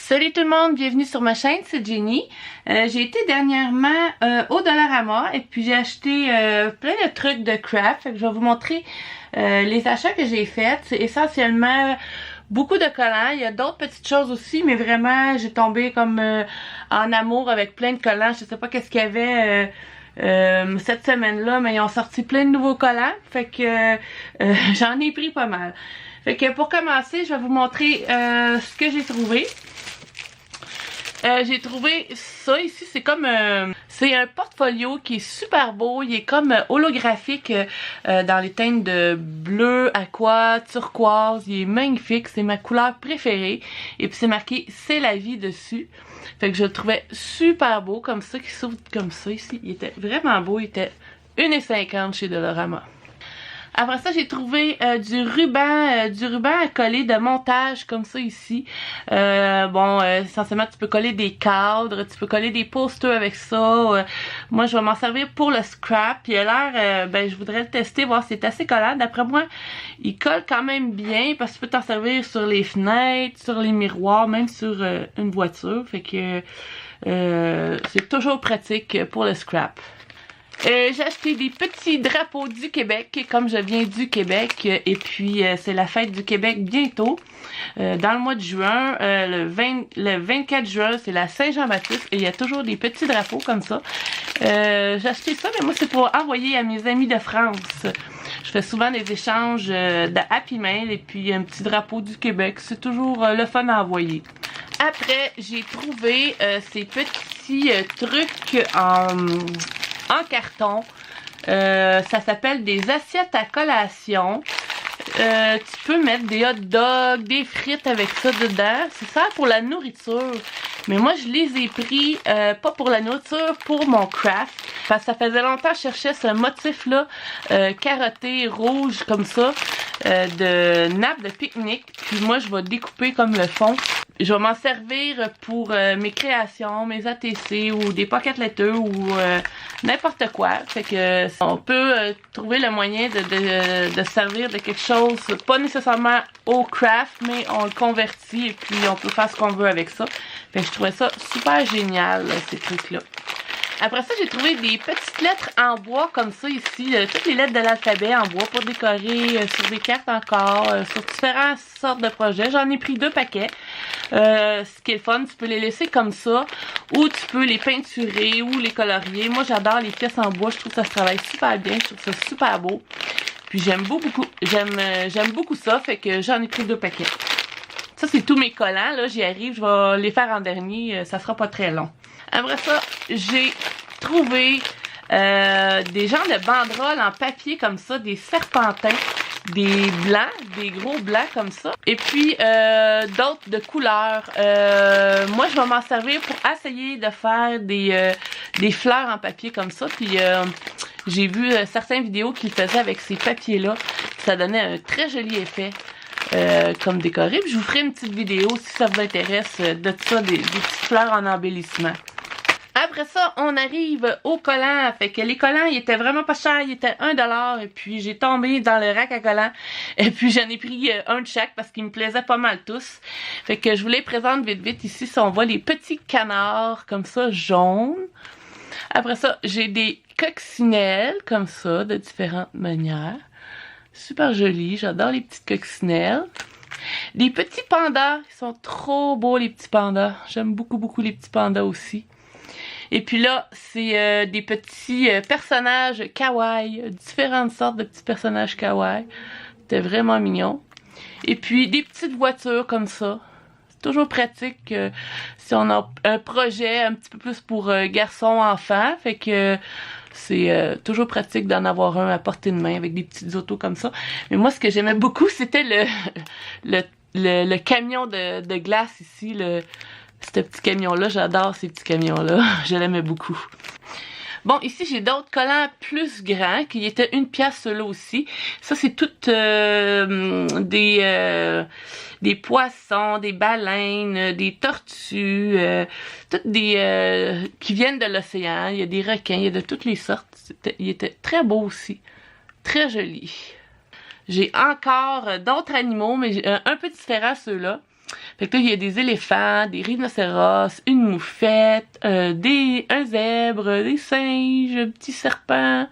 Salut tout le monde, bienvenue sur ma chaîne, c'est Jenny. J'ai été dernièrement au Dollarama et puis j'ai acheté plein de trucs de craft. Fait que je vais vous montrer les achats que j'ai faits. C'est essentiellement beaucoup de collants. Il y a d'autres petites choses aussi, mais vraiment j'ai tombé comme en amour avec plein de collants. Je sais pas qu'est-ce qu'il y avait cette semaine-là, mais ils ont sorti plein de nouveaux collants. Fait que j'en ai pris pas mal. Fait que pour commencer, je vais vous montrer ce que j'ai trouvé. J'ai trouvé ça ici, c'est comme c'est un portfolio qui est super beau, il est comme holographique dans les teintes de bleu, aqua, turquoise, il est magnifique, c'est ma couleur préférée et puis c'est marqué c'est la vie dessus. Fait que je le trouvais super beau comme ça, qui s'ouvre comme ça ici, il était vraiment beau, il était 1,50 chez Dollarama. Après ça, j'ai trouvé du ruban à coller de montage comme ça ici. Essentiellement, tu peux coller des cadres, tu peux coller des posters avec ça. Moi, je vais m'en servir pour le scrap. Il a l'air, je voudrais le tester, voir si c'est assez collant. D'après moi, il colle quand même bien parce que tu peux t'en servir sur les fenêtres, sur les miroirs, même sur une voiture. Fait que c'est toujours pratique pour le scrap. J'ai acheté des petits drapeaux du Québec, comme je viens du Québec, et puis c'est la fête du Québec bientôt, dans le mois de juin, le 24 juin, c'est la Saint-Jean-Baptiste, et il y a toujours des petits drapeaux comme ça. J'ai acheté ça, mais moi c'est pour envoyer à mes amis de France. Je fais souvent des échanges de Happy Mail, et puis un petit drapeau du Québec, c'est toujours le fun à envoyer. Après, j'ai trouvé ces petits trucs en carton. Ça s'appelle des assiettes à collation. Tu peux mettre des hot dogs, des frites avec ça dedans. C'est ça pour la nourriture. Mais moi, je les ai pris, pas pour la nourriture, pour mon craft. Parce que ça faisait longtemps que je cherchais ce motif-là, carotté, rouge, comme ça, de nappe de pique-nique. Puis moi, je vais découper comme le fond. Je vais m'en servir pour mes créations, mes ATC ou des pocket letters ou n'importe quoi. Fait que on peut trouver le moyen de servir de quelque chose, pas nécessairement au craft, mais on le convertit et puis on peut faire ce qu'on veut avec ça. Fait que je trouvais ça super génial, ces trucs-là. Après ça, j'ai trouvé des petites lettres en bois comme ça ici, toutes les lettres de l'alphabet en bois pour décorer sur des cartes encore, sur différentes sortes de projets. J'en ai pris 2 paquets. Ce qui est le fun, tu peux les laisser comme ça ou tu peux les peinturer ou les colorier. Moi, j'adore les pièces en bois, je trouve que ça se travaille super bien, je trouve ça super beau. Puis j'aime beaucoup ça, fait que j'en ai pris 2 paquets. Ça, c'est tous mes collants, là, j'y arrive, je vais les faire en dernier, ça sera pas très long. Après ça, j'ai trouvé des genres de banderoles en papier comme ça, des serpentins, des blancs, des gros blancs comme ça. Et puis d'autres de couleurs. Moi, je vais m'en servir pour essayer de faire des fleurs en papier comme ça. Puis j'ai vu certaines vidéos qu'ils faisaient avec ces papiers-là. Ça donnait un très joli effet. Comme décoré. Puis je vous ferai une petite vidéo si ça vous intéresse de ça, des petites fleurs en embellissement. Après ça, on arrive aux collants. Fait que les collants, ils étaient vraiment pas chers. Ils étaient 1$. Et puis, j'ai tombé dans le rack à collants. Et puis, j'en ai pris un de chaque parce qu'ils me plaisaient pas mal tous. Fait que je vous les présente vite ici. Si on voit les petits canards comme ça, jaunes. Après ça, j'ai des coccinelles comme ça, de différentes manières. Super joli, j'adore les petites coccinelles. Les petits pandas, ils sont trop beaux les petits pandas. J'aime beaucoup les petits pandas aussi. Et puis là, c'est des petits personnages kawaii, différentes sortes de petits personnages kawaii. C'était vraiment mignon. Et puis des petites voitures comme ça. C'est toujours pratique si on a un projet un petit peu plus pour garçons, enfants. Fait que c'est toujours pratique d'en avoir un à portée de main avec des petites autos comme ça. Mais moi, ce que j'aimais beaucoup, c'était le camion de glace ici. Ce petit camion-là, j'adore ces petits camions-là. Je l'aimais beaucoup. Bon, ici, j'ai d'autres collants plus grands qui étaient 1$ ceux-là aussi. Ça, c'est toutes des poissons, des baleines, des tortues, toutes des qui viennent de l'océan. Il y a des requins, il y a de toutes les sortes. Il était très beau aussi. Très joli. J'ai encore d'autres animaux, mais un peu différents ceux-là. Fait que là, il y a des éléphants, des rhinocéros, une moufette, un zèbre, des singes, un petit serpent,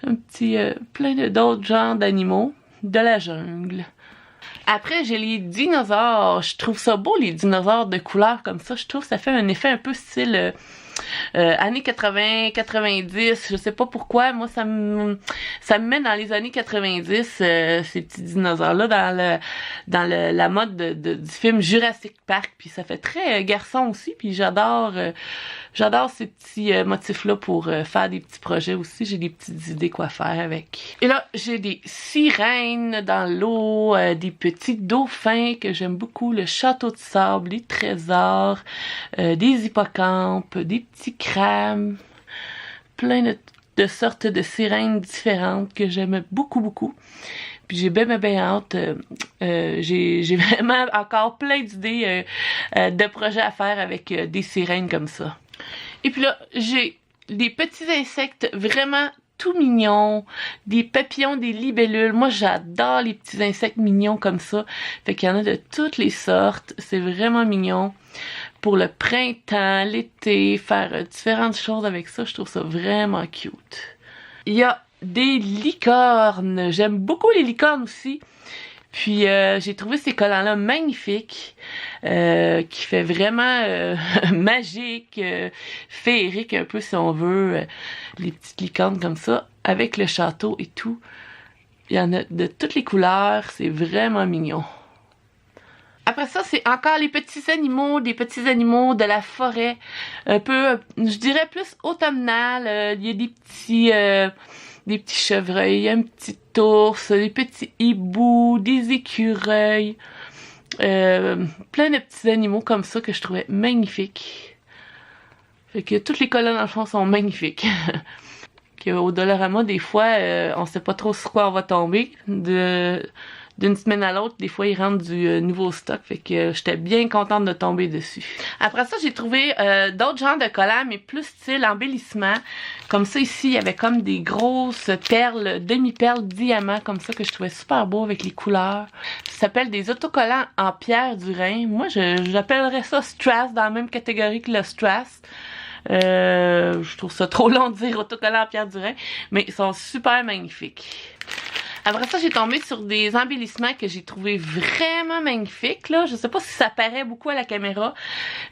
un petit plein d'autres genres d'animaux de la jungle. Après, j'ai les dinosaures. Je trouve ça beau, les dinosaures de couleur comme ça. Je trouve que ça fait un effet un peu style années 80, 90. Je sais pas pourquoi. Moi, ça me met dans les années 90, ces petits dinosaures-là, la mode du film Jurassic Park. Puis ça fait très garçon aussi. Puis j'adore ces petits motifs-là pour faire des petits projets aussi. J'ai des petites idées quoi faire avec. Et là, j'ai des sirènes dans l'eau, des petits dauphins que j'aime beaucoup, le château de sable, les trésors, des hippocampes, des petits crabes, plein de sortes de sirènes différentes que j'aime beaucoup, beaucoup. Puis j'ai bien hâte. J'ai vraiment encore plein d'idées de projets à faire avec des sirènes comme ça. Et puis là, j'ai des petits insectes vraiment tout mignons, des papillons, des libellules. Moi, j'adore les petits insectes mignons comme ça. Fait qu'il y en a de toutes les sortes. C'est vraiment mignon. Pour le printemps, l'été, faire différentes choses avec ça, je trouve ça vraiment cute. Il y a des licornes. J'aime beaucoup les licornes aussi. Puis j'ai trouvé ces collants-là magnifiques, qui fait vraiment magique, féerique un peu si on veut, les petites licornes comme ça, avec le château et tout. Il y en a de toutes les couleurs, c'est vraiment mignon. Après ça, c'est encore les petits animaux, des petits animaux de la forêt, un peu, je dirais plus automnal. Il y a des petits chevreuils, un petit ours, des petits hiboux, des écureuils, plein de petits animaux comme ça que je trouvais magnifiques. Fait que toutes les colonnes dans le fond sont magnifiques. Au Dollarama, des fois, on sait pas trop sur quoi on va tomber. D'une semaine à l'autre, des fois, ils rentrent du nouveau stock. Fait que j'étais bien contente de tomber dessus. Après ça, j'ai trouvé d'autres genres de collants, mais plus style embellissement. Comme ça, ici, il y avait comme des grosses perles, demi-perles, diamants, comme ça, que je trouvais super beau avec les couleurs. Ça s'appelle des autocollants en pierre du Rhin. Moi, j'appellerais ça strass, dans la même catégorie que le strass. Je trouve ça trop long de dire autocollants en pierre du Rhin, mais ils sont super magnifiques. Après ça, j'ai tombé sur des embellissements que j'ai trouvé vraiment magnifiques, là. Je sais pas si ça paraît beaucoup à la caméra,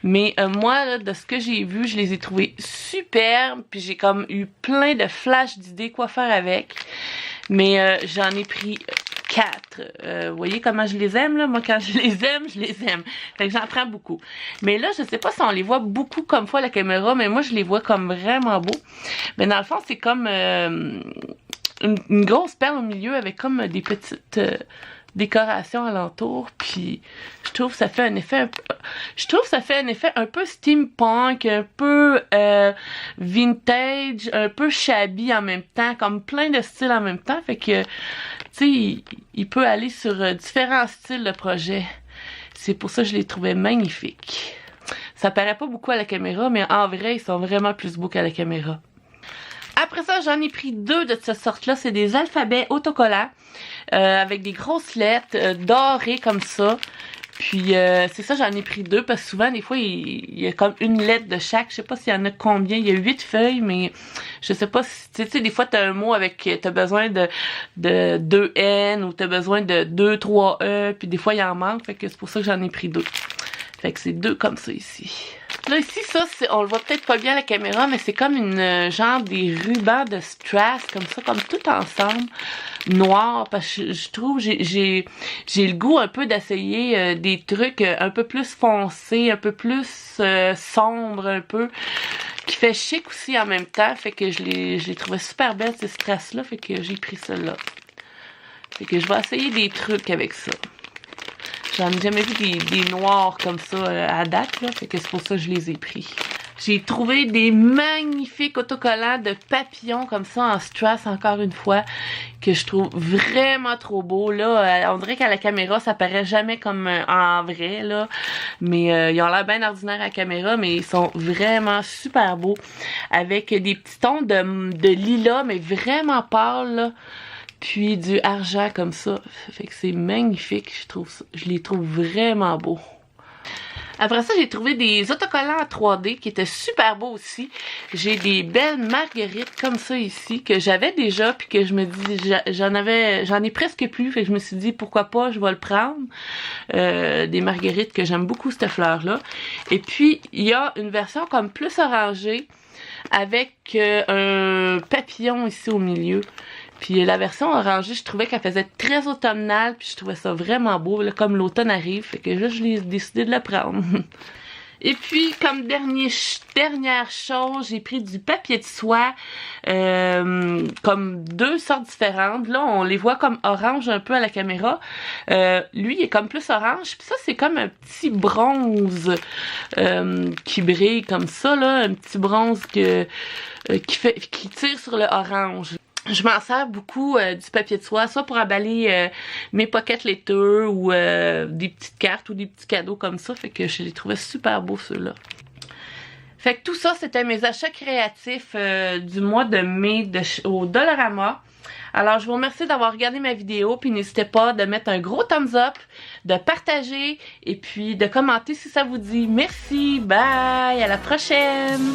mais moi, là, de ce que j'ai vu, je les ai trouvés superbes, puis j'ai comme eu plein de flashs d'idées quoi faire avec. Mais j'en ai pris 4. Vous voyez comment je les aime, là? Moi, quand je les aime, je les aime. Fait que j'en prends beaucoup. Mais là, je sais pas si on les voit beaucoup comme fois à la caméra, mais moi, je les vois comme vraiment beaux. Mais dans le fond, c'est comme une grosse perle au milieu avec comme des petites décorations alentour. Puis, je trouve que ça fait un effet un peu steampunk, un peu vintage, un peu shabby en même temps, comme plein de styles en même temps. Fait que tu sais, il peut aller sur différents styles de projet. C'est pour ça que je les trouvais magnifiques. Ça paraît pas beaucoup à la caméra, mais en vrai, ils sont vraiment plus beaux qu'à la caméra. Après ça, j'en ai pris 2 de cette sorte-là. C'est des alphabets autocollants avec des grosses lettres dorées comme ça. Puis c'est ça, j'en ai pris 2 parce que souvent, des fois, il y a comme une lettre de chaque. Je sais pas s'il y en a combien. Il y a 8 feuilles, mais je sais pas si... Tu sais, des fois, t'as un mot avec... T'as besoin de 2 N ou t'as besoin de 2, 3 E. Puis des fois, il en manque. Fait que c'est pour ça que j'en ai pris 2. Fait que c'est 2 comme ça ici. Là, ici, ça, on le voit peut-être pas bien à la caméra, mais c'est comme une genre des rubans de strass, comme ça, comme tout ensemble, noir, parce que je trouve, j'ai le goût un peu d'essayer des trucs un peu plus foncés, un peu plus sombres, un peu, qui fait chic aussi en même temps, fait que je les trouvais super belles, ces strass-là, fait que j'ai pris celle-là. Fait que je vais essayer des trucs avec ça. J'en ai jamais vu des noirs comme ça à date, là, fait que c'est pour ça que je les ai pris. J'ai trouvé des magnifiques autocollants de papillons comme ça en strass, encore une fois, que je trouve vraiment trop beaux. Là, on dirait qu'à la caméra, ça paraît jamais comme en vrai, là. Mais ils ont l'air bien ordinaires à la caméra, mais ils sont vraiment super beaux. Avec des petits tons de lilas, mais vraiment pâles, là. Puis du argent comme ça. Fait que c'est magnifique, je les trouve vraiment beaux. Après ça, j'ai trouvé des autocollants en 3D qui étaient super beaux aussi. J'ai des belles marguerites comme ça ici que j'avais déjà puis que je me dis j'en ai presque plus, fait que je me suis dit pourquoi pas, je vais le prendre. Des marguerites que j'aime beaucoup cette fleur là. Et puis il y a une version comme plus orangée avec un papillon ici au milieu. Puis la version orangée, je trouvais qu'elle faisait très automnale, puis je trouvais ça vraiment beau, là, comme l'automne arrive, fait que là, j'ai décidé de la prendre. Et puis, comme dernière chose, j'ai pris du papier de soie, comme 2 sortes différentes. Là, on les voit comme orange un peu à la caméra. Lui, il est comme plus orange, puis ça, c'est comme un petit bronze qui brille comme ça, là, un petit bronze qui tire sur le orange. Je m'en sers beaucoup du papier de soie, soit pour emballer mes pocket letters ou des petites cartes ou des petits cadeaux comme ça. Fait que je les trouvais super beaux ceux-là. Fait que tout ça, c'était mes achats créatifs du mois de mai au Dollarama. Alors, je vous remercie d'avoir regardé ma vidéo, puis n'hésitez pas de mettre un gros thumbs up, de partager et puis de commenter si ça vous dit. Merci, bye, à la prochaine!